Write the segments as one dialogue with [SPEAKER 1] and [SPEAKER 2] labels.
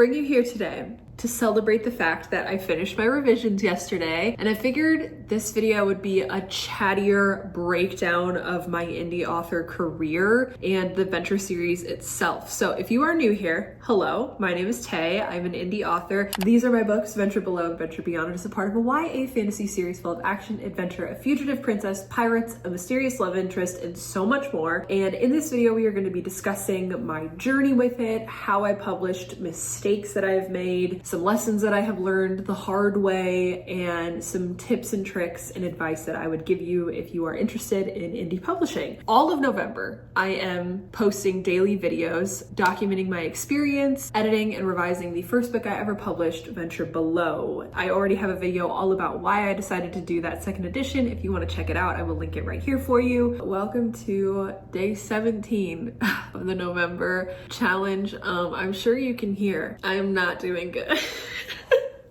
[SPEAKER 1] bring you here today to celebrate the fact that I finished my revisions yesterday, and I figured this video would be a chattier breakdown of my indie author career and the venture series itself. So if you are new here, hello, my name is Tay. I'm an indie author. These are my books, Venture Below and Venture Beyond. It is a part of a YA fantasy series full of action, adventure, a fugitive princess, pirates, a mysterious love interest, and so much more. And in this video, we are going to be discussing my journey with it, how I published, mistakes that I have made, some lessons that I have learned the hard way, and some tips and tricks and advice that I would give you if you are interested in indie publishing. All of November, I am posting daily videos documenting my experience, editing and revising the first book I ever published, Venture Below. I already have a video all about why I decided to do that second edition. If you want to check it out, I will link it right here for you. Welcome to day 17 of the November challenge. I'm sure you can hear I am not doing good.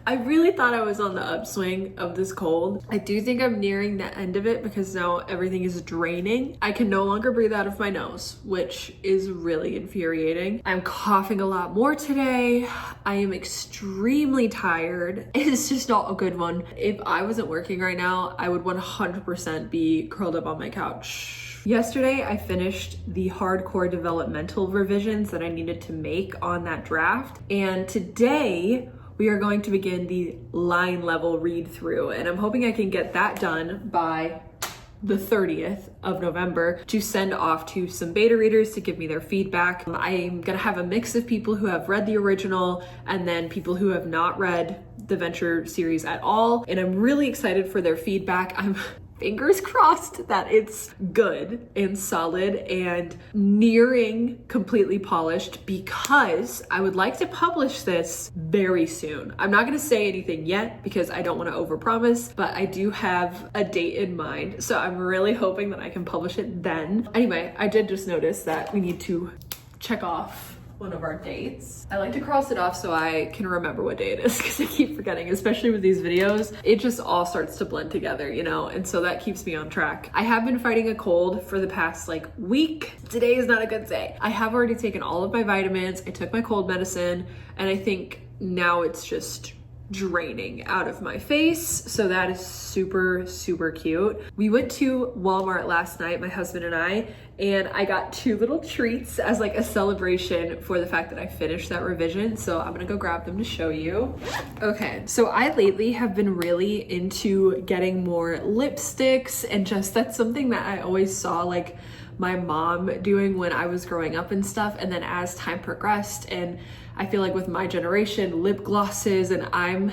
[SPEAKER 1] I really thought I was on the upswing of this cold. I do think I'm nearing the end of it because now everything is draining. I can no longer breathe out of my nose, which is really infuriating. I'm coughing a lot more today. I am extremely tired. It's just not a good one. If I wasn't working right now, I would 100% be curled up on my couch. Yesterday, I finished the hardcore developmental revisions that I needed to make on that draft. And today, we are going to begin the line level read through, and I'm hoping I can get that done by the 30th of November to send off to some beta readers to give me their feedback. I'm gonna have a mix of people who have read the original and then people who have not read the Venture series at all, and I'm really excited for their feedback. I'm fingers crossed that it's good and solid and nearing completely polished, because I would like to publish this very soon. I'm not going to say anything yet because I don't want to overpromise, but I do have a date in mind. So I'm really hoping that I can publish it then. Anyway, I did just notice that we need to check off one of our dates. I like to cross it off so I can remember what day it is because I keep forgetting, especially with these videos. It just all starts to blend together, you know, and so that keeps me on track. I have been fighting a cold for the past week. Today is not a good day. I have already taken all of my vitamins. I took my cold medicine, and I think now it's just draining out of my face. So that is super, super cute. We went to Walmart last night, my husband and I got two little treats as a celebration for the fact that I finished that revision. So I'm gonna go grab them to show you. Okay, so I lately have been really into getting more lipsticks, and just that's something that I always saw my mom doing when I was growing up and stuff. And then as time progressed, and I feel like with my generation, lip glosses, and I'm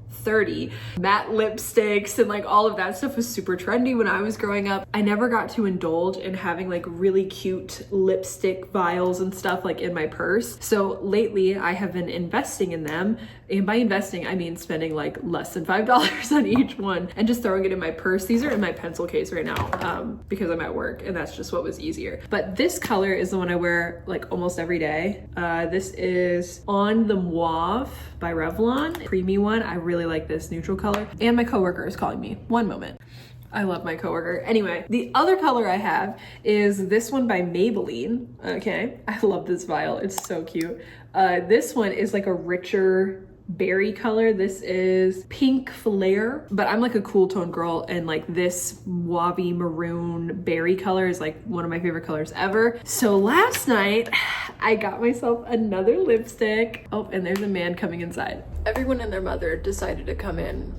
[SPEAKER 1] 30, matte lipsticks and all of that stuff was super trendy when I was growing up. I never got to indulge in having really cute lipstick vials and stuff in my purse. So lately I have been investing in them. And by investing, I mean spending less than $5 on each one and just throwing it in my purse. These are in my pencil case right now because I'm at work, and that's just what was easier. But this color is the one I wear almost every day. This is On the Mauve by Revlon, creamy one. I really like this neutral color. And my coworker is calling me. One moment. I love my coworker. Anyway, the other color I have is this one by Maybelline. Okay, I love this vial. It's so cute. This one is a richer berry color. This is Pink Flare, but I'm a cool tone girl, and this mauve maroon berry color is one of my favorite colors ever. So last night I got myself another lipstick. Oh, and there's a man coming inside. Everyone and their mother decided to come in.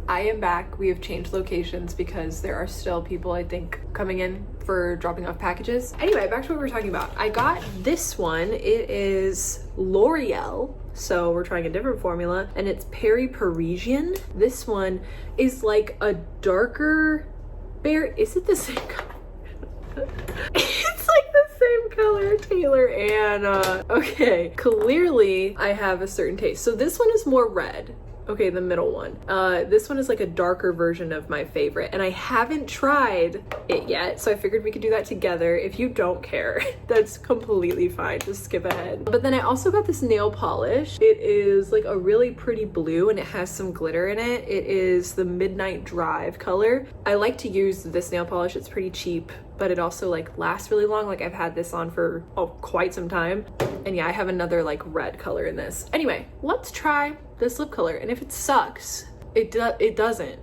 [SPEAKER 1] I am back. We have changed locations because there are still people, I think, coming in for dropping off packages. Anyway, back to what we were talking about. I got this one. It is L'Oreal. So we're trying a different formula, and it's Peri Parisian. This one is a darker berry. Is it the same color? It's the same color, Taylor Anna. Okay, clearly I have a certain taste. So this one is more red. Okay, the middle one. This one is a darker version of my favorite, and I haven't tried it yet, so I figured we could do that together. If you don't care, that's completely fine. Just skip ahead. But then I also got this nail polish. It is a really pretty blue, and it has some glitter in it. It is the Midnight Drive color. I like to use this nail polish. It's pretty cheap. but it also like lasts really long. Like I've had this on for quite some time. And yeah, I have another like red color in this. Anyway, let's try this lip color. And if it sucks, it doesn't.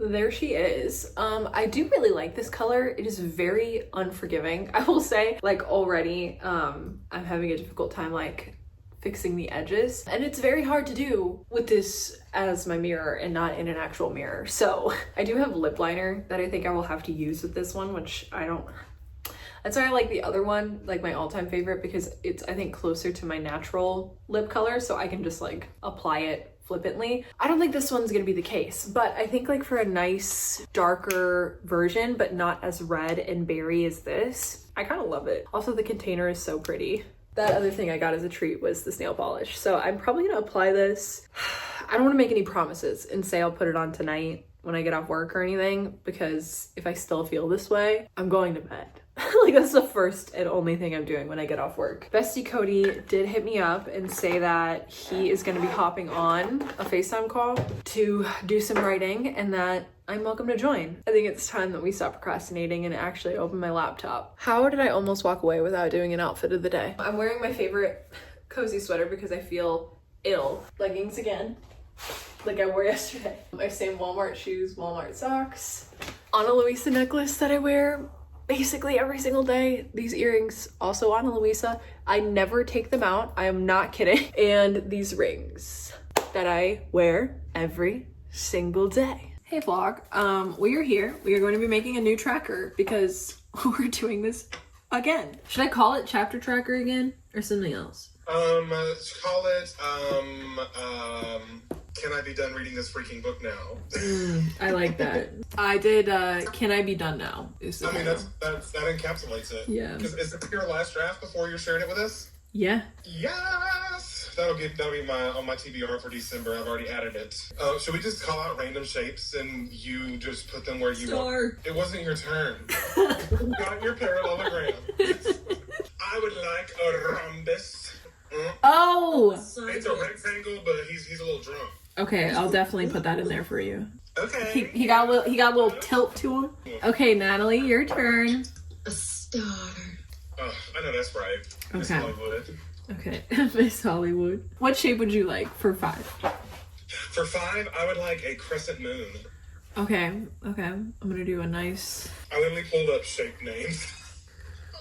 [SPEAKER 1] There she is. I do really like this color. It is very unforgiving, I will say. Like already, I'm having a difficult time like fixing the edges, and it's very hard to do with this as my mirror and not in an actual mirror. So I do have lip liner that I think I will have to use with this one, which I don't. That's why I like the other one, like my all-time favorite, because it's, I think, closer to my natural lip color, so I can just like apply it flippantly. I don't think this one's gonna be the case, but I think like for a nice darker version, but not as red and berry as this, I kind of love it. Also, the container is so pretty. That other thing I got as a treat was this nail polish. So I'm probably gonna apply this. I don't wanna make any promises and say I'll put it on tonight when I get off work or anything, because if I still feel this way, I'm going to bed. Like that's the first and only thing I'm doing when I get off work. Bestie Cody did hit me up and say that he is gonna be hopping on a FaceTime call to do some writing and that I'm welcome to join. I think it's time that we stop procrastinating and actually open my laptop. How did I almost walk away without doing an outfit of the day? I'm wearing my favorite cozy sweater because I feel ill. Leggings again, like I wore yesterday. My same Walmart shoes, Walmart socks. Ana Luisa necklace that I wear basically every single day. These earrings, also Ana Luisa. I never take them out. I am not kidding. And these rings that I wear every single day. Hey vlog, we are here. We are going to be making a new tracker because we're doing this again. Should I call it chapter tracker again or something else?
[SPEAKER 2] Let's call it, can I be done reading this freaking book now?
[SPEAKER 1] I like that. I did, can I be done now?
[SPEAKER 2] I mean, that encapsulates it.
[SPEAKER 1] Yeah.
[SPEAKER 2] Because is it your last draft before you're sharing it with us?
[SPEAKER 1] Yeah.
[SPEAKER 2] Yes! That'll be on my TBR for December. I've already added it. Should we just call out random shapes and you just put them where you want? It wasn't your turn. You got your parallelogram. I would like a rhombus.
[SPEAKER 1] Oh!
[SPEAKER 2] It's a rectangle, but he's a little drunk.
[SPEAKER 1] Okay, I'll definitely put that in there for you.
[SPEAKER 2] Okay.
[SPEAKER 1] He got a little tilt to him. Okay, Natalie, your turn.
[SPEAKER 3] A star.
[SPEAKER 2] Oh, I know that's right. Miss
[SPEAKER 1] Okay.
[SPEAKER 2] Hollywood.
[SPEAKER 1] Okay, Miss Hollywood. What shape would you like for 5?
[SPEAKER 2] For 5, I would like a crescent moon.
[SPEAKER 1] Okay. I'm gonna do a nice...
[SPEAKER 2] I literally pulled up shape names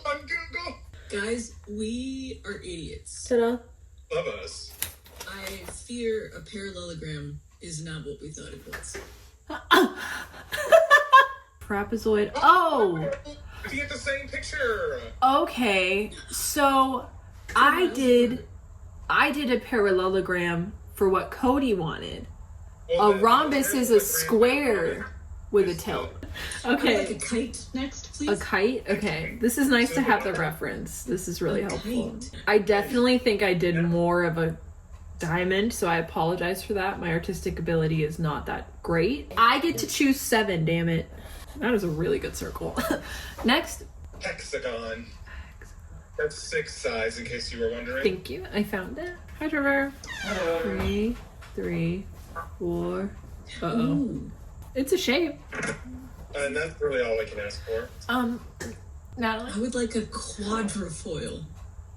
[SPEAKER 2] on Google.
[SPEAKER 3] Guys, we are idiots.
[SPEAKER 1] Ta-da.
[SPEAKER 2] Love us.
[SPEAKER 3] I fear a parallelogram is not what we thought it was.
[SPEAKER 1] Trapezoid. Oh!
[SPEAKER 2] You get the same picture.
[SPEAKER 1] Okay, so I did a parallelogram for what Cody wanted.
[SPEAKER 2] Well,
[SPEAKER 1] A rhombus is a square with a tilt. Okay.
[SPEAKER 3] Like a kite next, please.
[SPEAKER 1] A kite? Okay. This is nice to have the reference. This is really helpful. I definitely think I did more of a diamond, so I apologize for that. My artistic ability is not that great. I get to choose 7, damn it. That is a really good circle. Next.
[SPEAKER 2] Hexagon. That's 6 size, in case you were wondering.
[SPEAKER 1] Thank you. I found it. Hi, Trevor. 3, 4. Uh-oh.
[SPEAKER 3] Ooh.
[SPEAKER 1] It's a shape.
[SPEAKER 2] And that's really all I can ask for.
[SPEAKER 1] Natalie?
[SPEAKER 3] I would like a quadrifoil.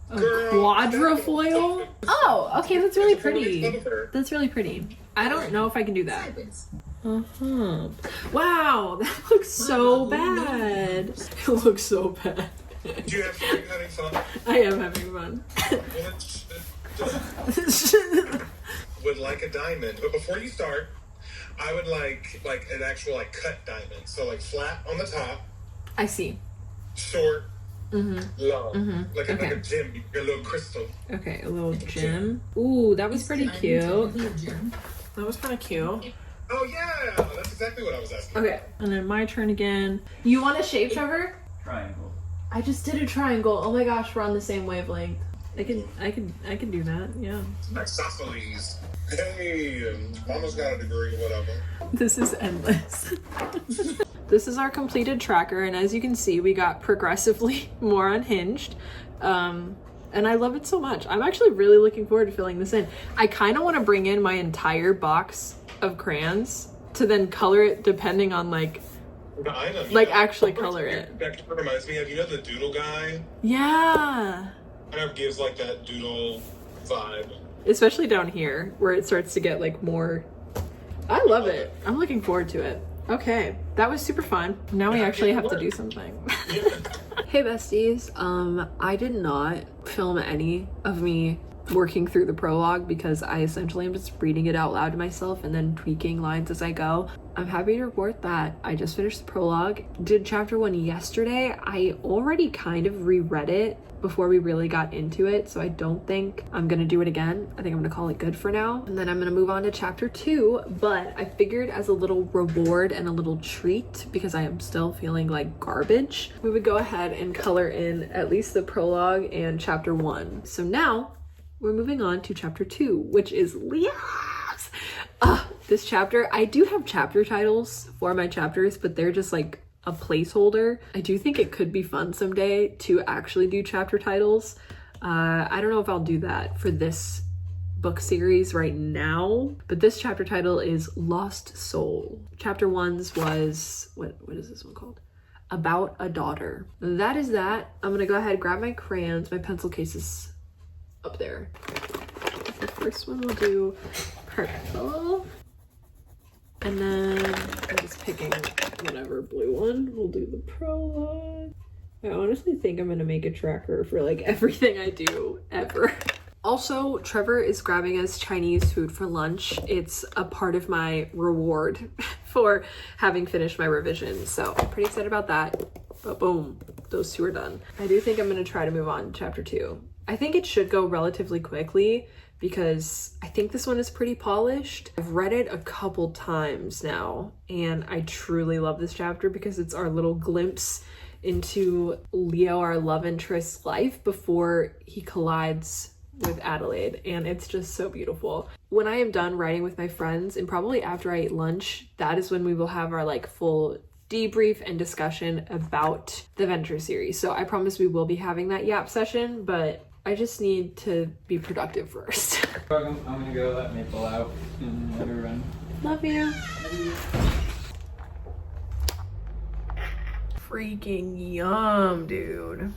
[SPEAKER 1] A quadrifoil? Oh, okay, that's really pretty. That's really pretty. I don't know if I can do that.
[SPEAKER 3] Sideways.
[SPEAKER 1] Uh-huh. Wow, that looks so bad. It looks so bad.
[SPEAKER 2] Do you have fun having fun?
[SPEAKER 1] I am having fun.
[SPEAKER 2] Would like a diamond. But before you start, I would like an actual cut diamond. So flat on the top.
[SPEAKER 1] I see.
[SPEAKER 2] Short. Long. Like a
[SPEAKER 1] Okay.
[SPEAKER 2] gem, a little crystal.
[SPEAKER 1] Okay, a little gem. Ooh, that was pretty cute.
[SPEAKER 3] Gem.
[SPEAKER 1] That was kind of cute.
[SPEAKER 2] Oh yeah, that's exactly what I was asking.
[SPEAKER 1] Okay, and then my turn again. You want a shape, Trevor?
[SPEAKER 4] Triangle.
[SPEAKER 1] I just did a triangle. Oh my gosh, we're on the same wavelength. I can do that. Yeah.
[SPEAKER 2] Isosceles. Hey, Mama's got a degree, whatever.
[SPEAKER 1] This is endless. This is our completed tracker, and as you can see, we got progressively more unhinged. And I love it so much. I'm actually really looking forward to filling this in. I kind of want to bring in my entire box of crayons to then color it depending on
[SPEAKER 2] the item.
[SPEAKER 1] Like, actually color it.
[SPEAKER 2] That reminds me of, you know, the doodle guy?
[SPEAKER 1] Yeah.
[SPEAKER 2] Kind of gives like that doodle vibe.
[SPEAKER 1] Especially down here where it starts to get like more. I love it. I'm looking forward to it. Okay, that was super fun. Now we actually have to do something. Hey besties, I did not film any of me working through the prologue because I essentially am just reading it out loud to myself and then tweaking lines as I go. I'm happy to report that I just finished the prologue. Did chapter 1 yesterday. I already kind of reread it before we really got into it, so I don't think I'm gonna do it again. I think I'm gonna call it good for now, and then I'm gonna move on to chapter 2. But I figured as a little reward and a little treat, because I am still feeling like garbage, we would go ahead and color in at least the prologue and chapter 1. So now we're moving on to chapter 2, which is Leah's. This chapter, I do have chapter titles for my chapters, but they're just like a placeholder. I do think it could be fun someday to actually do chapter titles. I don't know if I'll do that for this book series right now, but this chapter title is Lost Soul. Chapter 1's was, what is this one called? About a Daughter. That is that. I'm gonna go ahead and grab my crayons. My pencil case is up there. The first one we'll do purple. And then I'm just picking whatever blue one. We'll do the prologue. I honestly think I'm gonna make a tracker for like everything I do ever. Also, Trevor is grabbing us Chinese food for lunch. It's a part of my reward for having finished my revision. So I'm pretty excited about that. But boom, those two are done. I do think I'm gonna try to move on to chapter 2. I think it should go relatively quickly because I think this one is pretty polished. I've read it a couple times now, and I truly love this chapter because it's our little glimpse into Leo, our love interest's life before he collides with Adelaide, and it's just so beautiful. When I am done writing with my friends, and probably after I eat lunch, that is when we will have our like full debrief and discussion about the Venture series. So I promise we will be having that yap session, but I just need to be productive first.
[SPEAKER 4] I'm gonna go let Maple out and let her run.
[SPEAKER 1] Love you. Freaking yum, dude.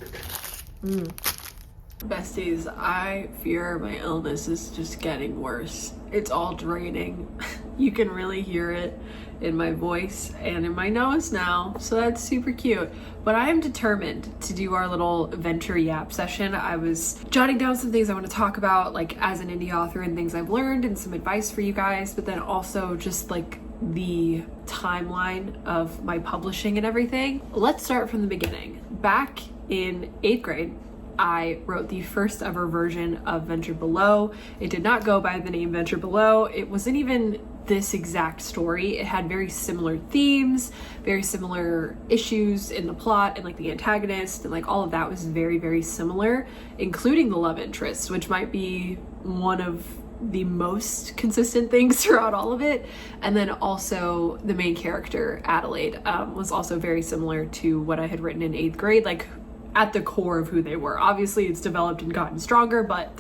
[SPEAKER 1] Besties, I fear my illness is just getting worse. It's all draining. You can really hear it in my voice and in my nose now, so that's super cute. But I am determined to do our little Venture Yap session. I was jotting down some things I want to talk about, like as an indie author and things I've learned and some advice for you guys, but then also just like the timeline of my publishing and everything. Let's start from the beginning. Back in 8th grade, I wrote the first ever version of Venture Below. It did not go by the name Venture Below. It wasn't even this exact story. It had very similar themes, very similar issues in the plot, and like the antagonist and like all of that was very, very similar, including the love interest, which might be one of the most consistent things throughout all of it. And then also the main character, Adelaide, was also very similar to what I had written in 8th grade, like at the core of who they were. Obviously it's developed and gotten stronger, but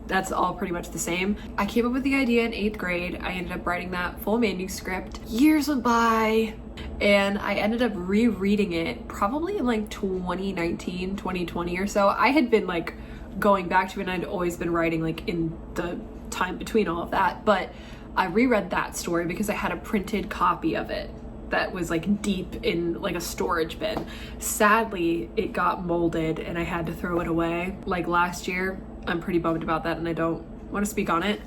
[SPEAKER 1] that's all pretty much the same. I came up with the idea in 8th grade. I ended up writing that full manuscript. Years went by and I ended up rereading it probably in like 2019, 2020 or so. I had been like going back to it and I'd always been writing like in the time between all of that, but I reread that story because I had a printed copy of it that was like deep in like a storage bin. Sadly, it got molded and I had to throw it away like last year. I'm pretty bummed about that and I don't want to speak on it.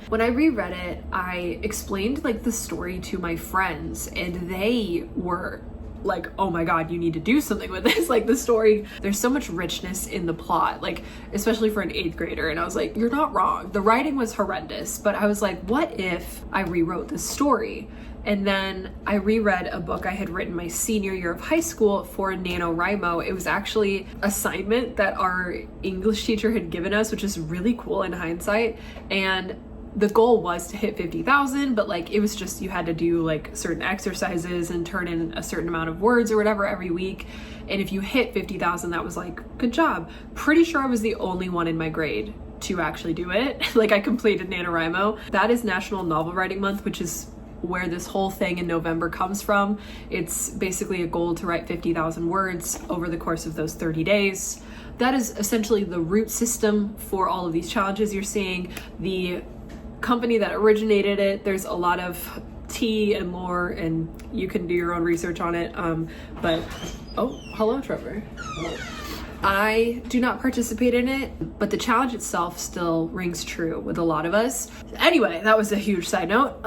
[SPEAKER 1] When I reread it, I explained like the story to my friends and they were like, oh my god, you need to do something with this. Like the story, there's so much richness in the plot, like especially for an 8th grader. And I was like, you're not wrong. The writing was horrendous, but I was like, what if I rewrote this story? And then I reread a book I had written my senior year of high school for NaNoWriMo. It was actually an assignment that our English teacher had given us, which is really cool in hindsight. And the goal was to hit 50,000, but like it was just, you had to do like certain exercises and turn in a certain amount of words or whatever every week. And if you hit 50,000, that was like, good job. Pretty sure I was the only one in my grade to actually do it. Like I completed NaNoWriMo. That is National Novel Writing Month, which is where this whole thing in November comes from. It's basically a goal to write 50,000 words over the course of those 30 days. That is essentially the root system for all of these challenges you're seeing. The company that originated it, there's a lot of tea and lore, and you can do your own research on it. But, oh, hello, Trevor. I do not participate in it, but the challenge itself still rings true with a lot of us. Anyway, that was a huge side note.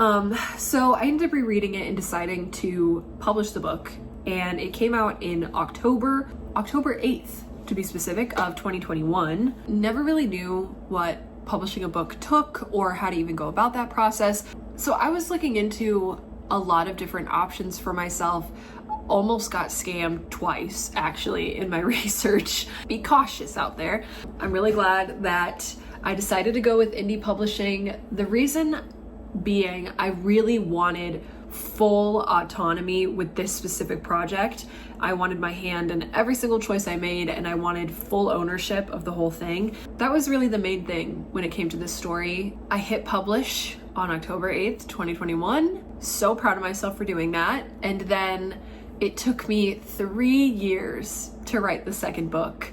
[SPEAKER 1] So I ended up rereading it and deciding to publish the book, and it came out in October 8th, to be specific, of 2021. Never really knew what publishing a book took or how to even go about that process. So I was looking into a lot of different options for myself. Almost got scammed twice, actually, in my research. Be cautious out there. I'm really glad that I decided to go with indie publishing. The reason being, I really wanted full autonomy with this specific project. I wanted my hand in every single choice I made, and I wanted full ownership of the whole thing. That was really the main thing when it came to this story. I hit publish on October 8th, 2021. So proud of myself for doing that. And then it took me 3 years to write the second book.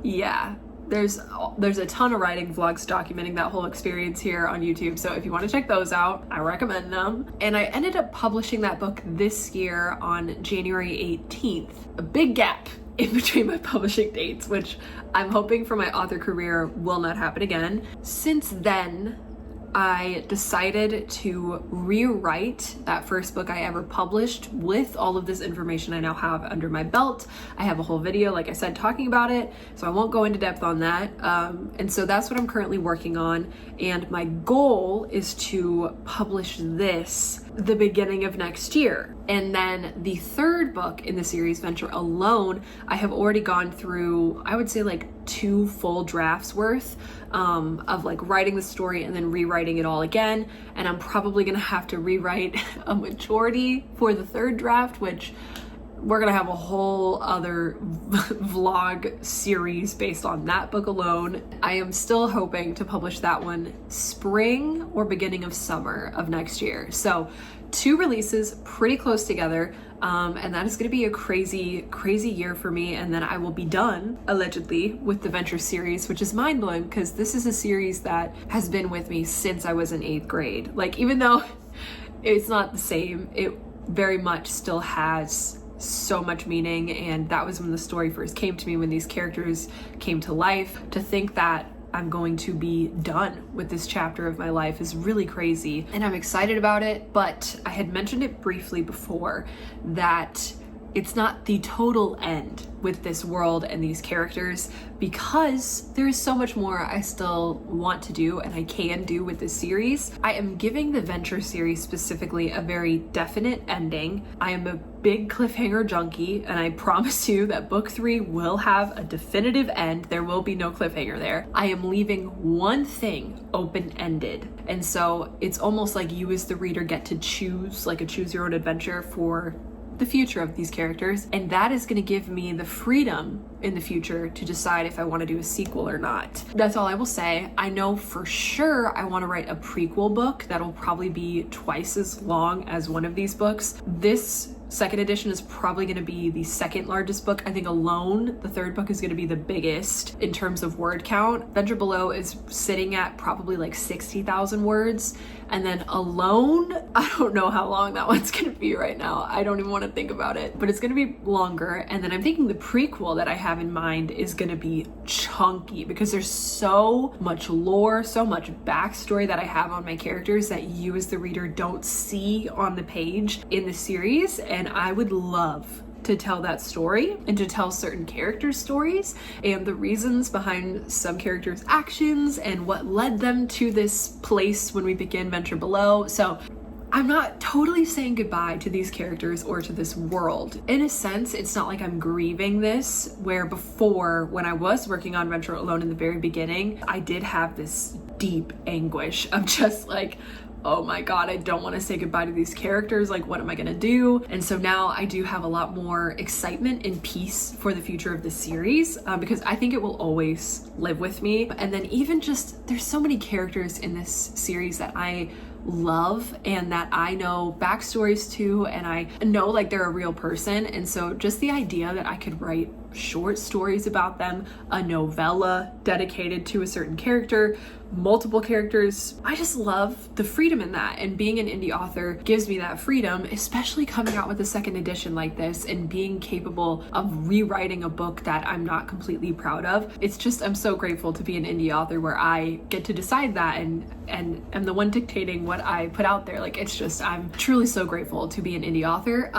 [SPEAKER 1] Yeah, there's a ton of writing vlogs documenting that whole experience here on YouTube. So if you want to check those out, I recommend them. And I ended up publishing that book this year on January 18th. A big gap in between my publishing dates, which I'm hoping for my author career will not happen again. Since then, I decided to rewrite that first book I ever published with all of this information I now have under my belt. I have a whole video, like I said, talking about it, so I won't go into depth on that. And so that's what I'm currently working on. And my goal is to publish this the beginning of next year. And then the third book in the series, Venture Alone, I have already gone through, I would say like 2 full drafts worth of like writing the story and then rewriting it all again. And I'm probably gonna have to rewrite a majority for the third draft, which we're gonna have a whole other vlog series based on that book alone. I am still hoping to publish that one spring or beginning of summer of next year. So 2 releases pretty close together. And that is going to be a crazy, crazy year for me. And then I will be done, allegedly, with the Venture series, which is mind-blowing because this is a series that has been with me since I was in 8th grade. Like, even though it's not the same, it very much still has so much meaning. And that was when the story first came to me, when these characters came to life. To think that I'm going to be done with this chapter of my life is really crazy, and I'm excited about it. But I had mentioned it briefly before that it's not the total end with this world and these characters, because there is so much more I still want to do and I can do with this series. I am giving the Venture series specifically a very definite ending. I am a big cliffhanger junkie, and I promise you that book 3 will have a definitive end. There will be no cliffhanger there. I am leaving one thing open-ended, and so it's almost like you as the reader get to choose, like a choose your own adventure for the future of these characters, and that is going to give me the freedom in the future to decide if I want to do a sequel or not. That's all I will say. I know for sure I want to write a prequel book that'll probably be twice as long as one of these books. This second edition is probably going to be the second largest book. I think Alone, the third book, is going to be the biggest in terms of word count. Venture Below is sitting at probably like 60,000 words. And then Alone, I don't know how long that one's going to be right now. I don't even want to think about it, but it's going to be longer. And then I'm thinking the prequel that I have in mind is going to be chunky, because there's so much lore, so much backstory that I have on my characters that you as the reader don't see on the page in the series. And I would love to tell that story and to tell certain characters' stories and the reasons behind some characters' actions and what led them to this place when we begin Venture Below. So I'm not totally saying goodbye to these characters or to this world. In a sense, it's not like I'm grieving this, where before, when I was working on Venture Alone in the very beginning, I did have this deep anguish of just like, oh my god, I don't want to say goodbye to these characters, like what am I gonna do? And so now I do have a lot more excitement and peace for the future of the series, because I think it will always live with me. And then even just, there's so many characters in this series that I love and that I know backstories to, and I know like they're a real person. And so just the idea that I could write short stories about them, a novella dedicated to a certain character, multiple characters, I just love the freedom in that. And being an indie author gives me that freedom, especially coming out with a second edition like this and being capable of rewriting a book that I'm not completely proud of. It's just, I'm so grateful to be an indie author where I get to decide that and am the one dictating what I put out there. Like, it's just, I'm truly so grateful to be an indie author.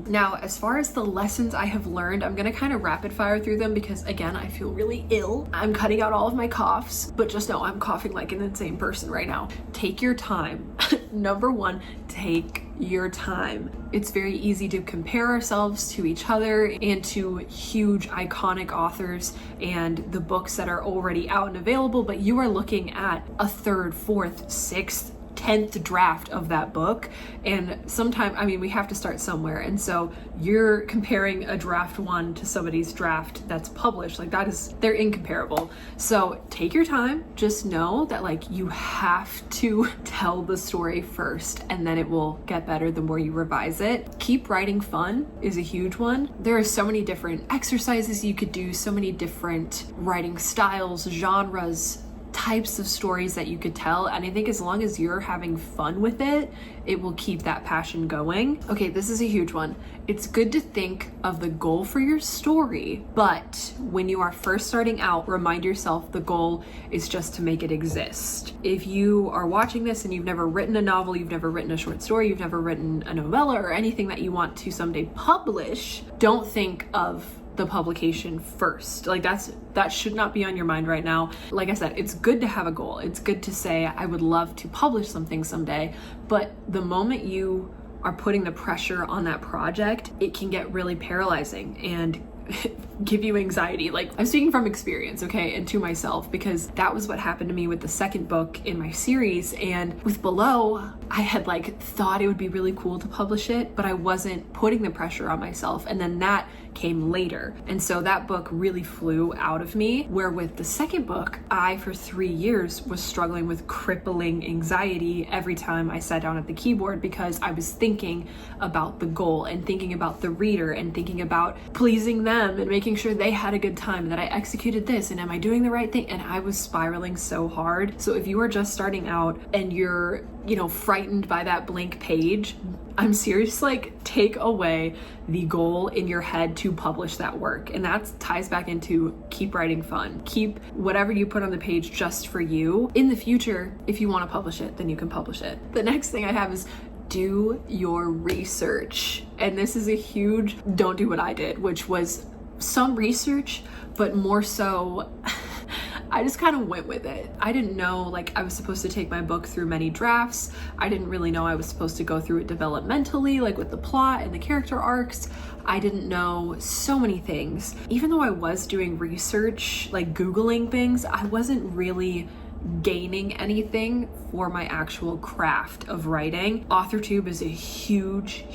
[SPEAKER 1] Now, as far as the lessons I have learned, I'm gonna kind of rapid fire through them because again, I feel really ill. I'm cutting out all of my coughs, but just know I'm coughing like an insane person right now. Take your time. Number one, take your time. It's very easy to compare ourselves to each other and to huge iconic authors and the books that are already out and available, but you are looking at a third, fourth, sixth, 10th draft of that book. And sometimes, I mean, we have to start somewhere. And so you're comparing a draft one to somebody's draft that's published. Like, that is, they're incomparable. So take your time. Just know that like you have to tell the story first and then it will get better the more you revise it. Keep writing fun is a huge one. There are so many different exercises you could do, so many different writing styles, genres, types of stories that you could tell, and I think as long as you're having fun with it, it will keep that passion going. Okay, this is a huge one. It's good to think of the goal for your story, but when you are first starting out, remind yourself the goal is just to make it exist. If you are watching this and you've never written a novel, you've never written a short story, you've never written a novella or anything that you want to someday publish, don't think of the publication first. Like, that should not be on your mind right now. Like I said, it's good to have a goal. It's good to say, I would love to publish something someday, but the moment you are putting the pressure on that project, it can get really paralyzing and give you anxiety. Like, I'm speaking from experience, okay, and to myself, because that was what happened to me with the second book in my series. And with Below, I had like thought it would be really cool to publish it, but I wasn't putting the pressure on myself. And then that came later. And so that book really flew out of me, where with the second book, I, for 3 years, was struggling with crippling anxiety every time I sat down at the keyboard, because I was thinking about the goal and thinking about the reader and thinking about pleasing them and making sure they had a good time, and that I executed this, and am I doing the right thing? And I was spiraling so hard. So if you are just starting out and you're, you know, frightened by that blank page, I'm serious, like, take away the goal in your head to publish that work. And that ties back into keep writing fun. Keep whatever you put on the page just for you. In the future, if you want to publish it, then you can publish it. The next thing I have is do your research. And this is a huge don't do what I did, which was some research, but more so I just kind of went with it. I didn't know like I was supposed to take my book through many drafts. I didn't really know I was supposed to go through it developmentally, like with the plot and the character arcs. I didn't know so many things. Even though I was doing research, like Googling things, I wasn't really gaining anything for my actual craft of writing. AuthorTube is a huge,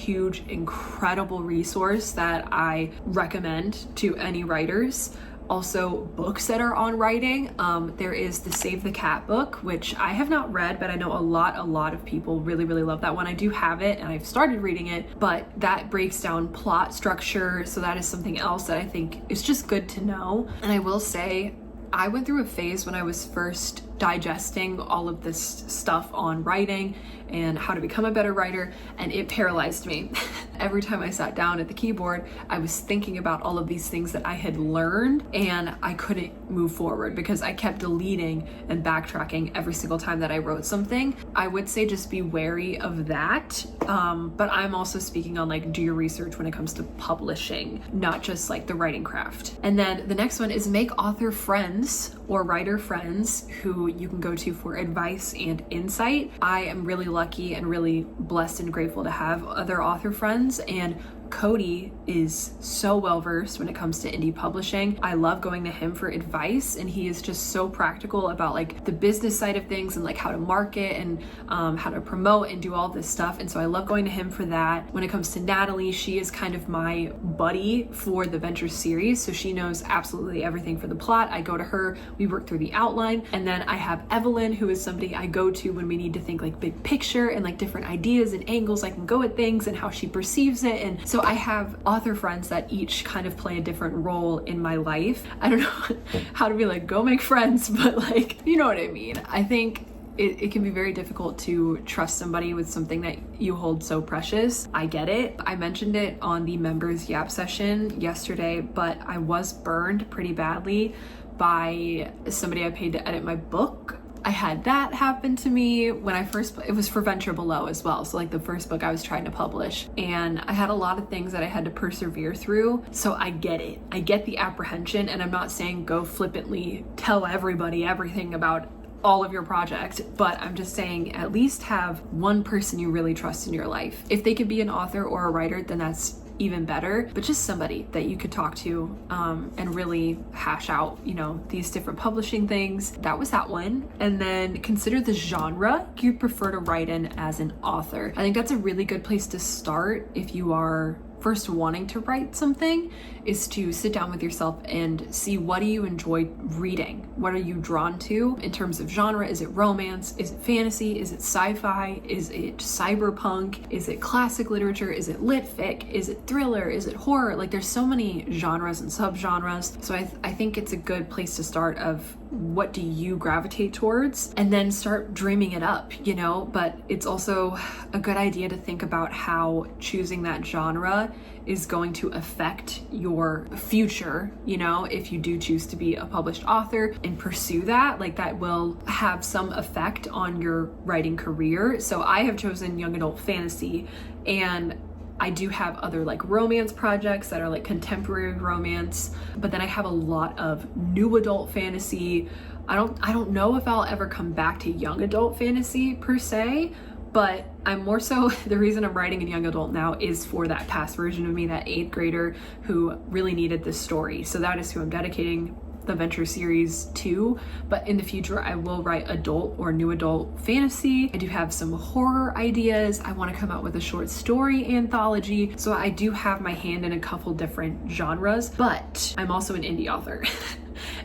[SPEAKER 1] incredible resource that I recommend to any writers. Also, books that are on writing. There is the Save the Cat book, which I have not read, but I know a lot of people really love that one. I do have it and I've started reading it, but that breaks down plot structure. So that is something else that I think is just good to know. And I will say, I went through a phase when I was first digesting all of this stuff on writing and how to become a better writer, and it paralyzed me. Every time I sat down at the keyboard, I was thinking about all of these things that I had learned, and I couldn't move forward because I kept deleting and backtracking every single time that I wrote something. I would say just be wary of that, but I'm also speaking on like do your research when it comes to publishing, not just like the writing craft. And then the next one is make author friends or writer friends who you can go to for advice and insight. I am really lucky and really blessed and grateful to have other author friends, and Cody is so well versed when it comes to indie publishing. I love going to him for advice, and he is just so practical about like the business side of things and like how to market and how to promote and do all this stuff. And so I love going to him for that. When it comes to Natalie, she is kind of my buddy for the Venture series, so she knows absolutely everything for the plot. I go to her, we work through the outline, and then I have Evelyn, who is somebody I go to when we need to think like big picture and like different ideas and angles I can go at things and how she perceives it. And so I have author friends that each kind of play a different role in my life. I don't know how to be like, go make friends, but like, you know what I mean. I think it can be very difficult to trust somebody with something that you hold so precious. I get it. I mentioned it on the members Yap session yesterday, but I was burned pretty badly by somebody I paid to edit my book. I had that happen to me when I first, it was for Venture Below as well. So like the first book I was trying to publish, and I had a lot of things that I had to persevere through. So I get it. I get the apprehension, and I'm not saying go flippantly tell everybody everything about all of your project, but I'm just saying at least have one person you really trust in your life. If they could be an author or a writer, then that's even better, but just somebody that you could talk to and really hash out, you know, these different publishing things. That was that one. And then consider the genre you prefer to write in as an author. I think that's a really good place to start if you are first wanting to write something, is to sit down with yourself and see, what do you enjoy reading? What are you drawn to in terms of genre? Is it romance? Is it fantasy? Is it sci-fi? Is it cyberpunk? Is it classic literature? Is it lit fic? Is it thriller? Is it horror? Like there's so many genres and subgenres. So I think it's a good place to start of what do you gravitate towards, and then start dreaming it up, you know. But it's also a good idea to think about how choosing that genre is going to affect your future, you know. If you do choose to be a published author and pursue that, like that will have some effect on your writing career. So I have chosen young adult fantasy, and I do have other like romance projects that are like contemporary romance, but then I have a lot of new adult fantasy. I don't know if I'll ever come back to young adult fantasy per se, but I'm more so, the reason I'm writing in young adult now is for that past version of me, that 8th grader who really needed this story. So that is who I'm dedicating the Venture series to. But in the future, I will write adult or new adult fantasy. I do have some horror ideas. I want to come out with a short story anthology. So I do have my hand in a couple different genres, but I'm also an indie author.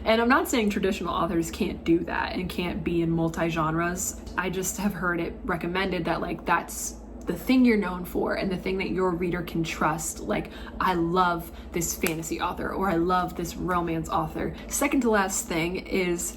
[SPEAKER 1] And I'm not saying traditional authors can't do that and can't be in multi-genres. I just have heard it recommended that like that's the thing you're known for and the thing that your reader can trust. Like, I love this fantasy author, or I love this romance author. Second to last thing is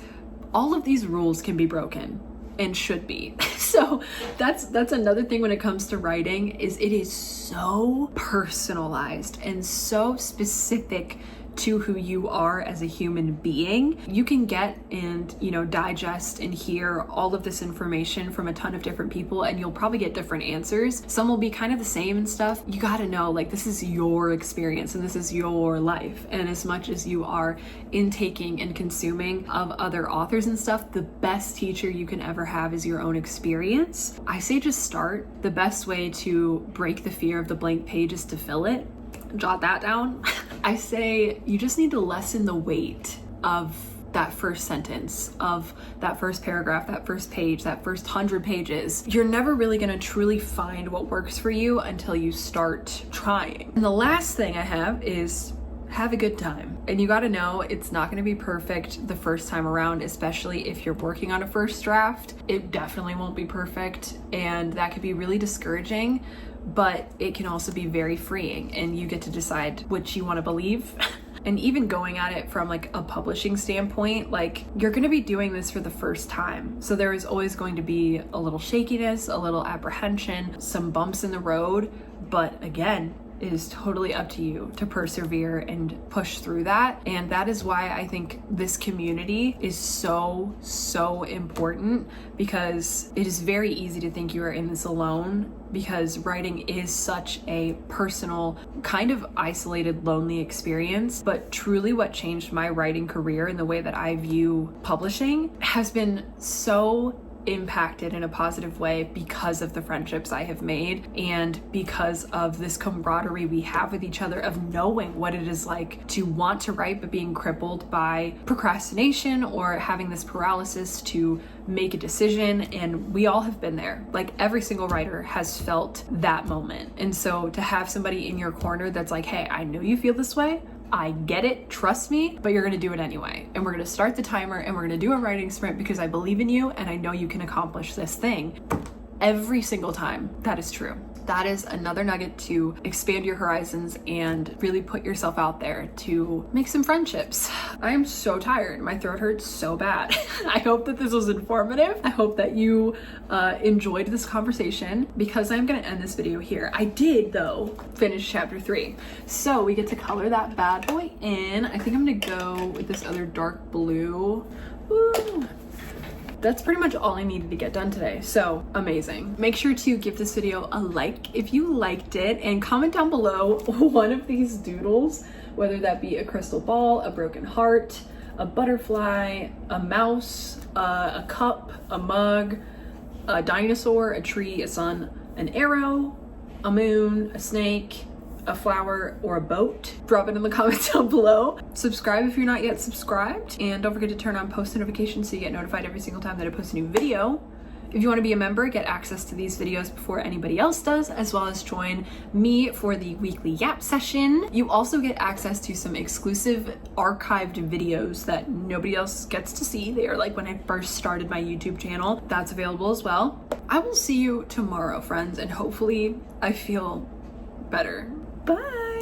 [SPEAKER 1] all of these rules can be broken and should be. So that's another thing when it comes to writing, is it is so personalized and so specific to who you are as a human being. You can get and, you know, digest and hear all of this information from a ton of different people, and you'll probably get different answers. Some will be kind of the same and stuff. You gotta know, like, this is your experience and this is your life. And as much as you are intaking and consuming of other authors and stuff, the best teacher you can ever have is your own experience. I say just start. The best way to break the fear of the blank page is to fill it. Jot that down. I say you just need to lessen the weight of that first sentence, of that first paragraph, that first page, that first 100 pages. You're never really going to truly find what works for you until you start trying. And the last thing I have is have a good time. And you got to know it's not going to be perfect the first time around, especially if you're working on a first draft. It definitely won't be perfect, and that could be really discouraging. But it can also be very freeing, and you get to decide what you want to believe. And even going at it from like a publishing standpoint, like, you're going to be doing this for the first time. So there is always going to be a little shakiness, a little apprehension, some bumps in the road. But again, it is totally up to you to persevere and push through that. And that is why I think this community is so important, because it is very easy to think you are in this alone, because writing is such a personal, kind of isolated, lonely experience. But truly what changed my writing career and the way that I view publishing has been so impacted in a positive way because of the friendships I have made and because of this camaraderie we have with each other of knowing what it is like to want to write but being crippled by procrastination or having this paralysis to make a decision. And we all have been there. Like every single writer has felt that moment. And so to have somebody in your corner that's like, hey, I know you feel this way, I get it, trust me, but you're gonna do it anyway. And we're gonna start the timer and we're gonna do a writing sprint because I believe in you and I know you can accomplish this thing. Every single time, that is true. That is another nugget to expand your horizons and really put yourself out there to make some friendships. I am so tired. My throat hurts so bad. I hope that this was informative. I hope that you enjoyed this conversation. Because I'm gonna end this video here. I did, though, finish chapter 3. So we get to color that bad boy in. I think I'm gonna go with this other dark blue. Woo. That's pretty much all I needed to get done today. So amazing. Make sure to give this video a like if you liked it and comment down below one of these doodles, whether that be a crystal ball, a broken heart, a butterfly, a mouse, a cup, a mug, a dinosaur, a tree, a sun, an arrow, a moon, a snake, a flower, or a boat. Drop it in the comments down below. Subscribe if you're not yet subscribed, and don't forget to turn on post notifications so you get notified every single time that I post a new video. If you want to be a member, get access to these videos before anybody else does, as well as join me for the weekly Yap session. You also get access to some exclusive archived videos that nobody else gets to see. They are like when I first started my YouTube channel. That's available as well. I will see you tomorrow, friends, and hopefully I feel better. Bye.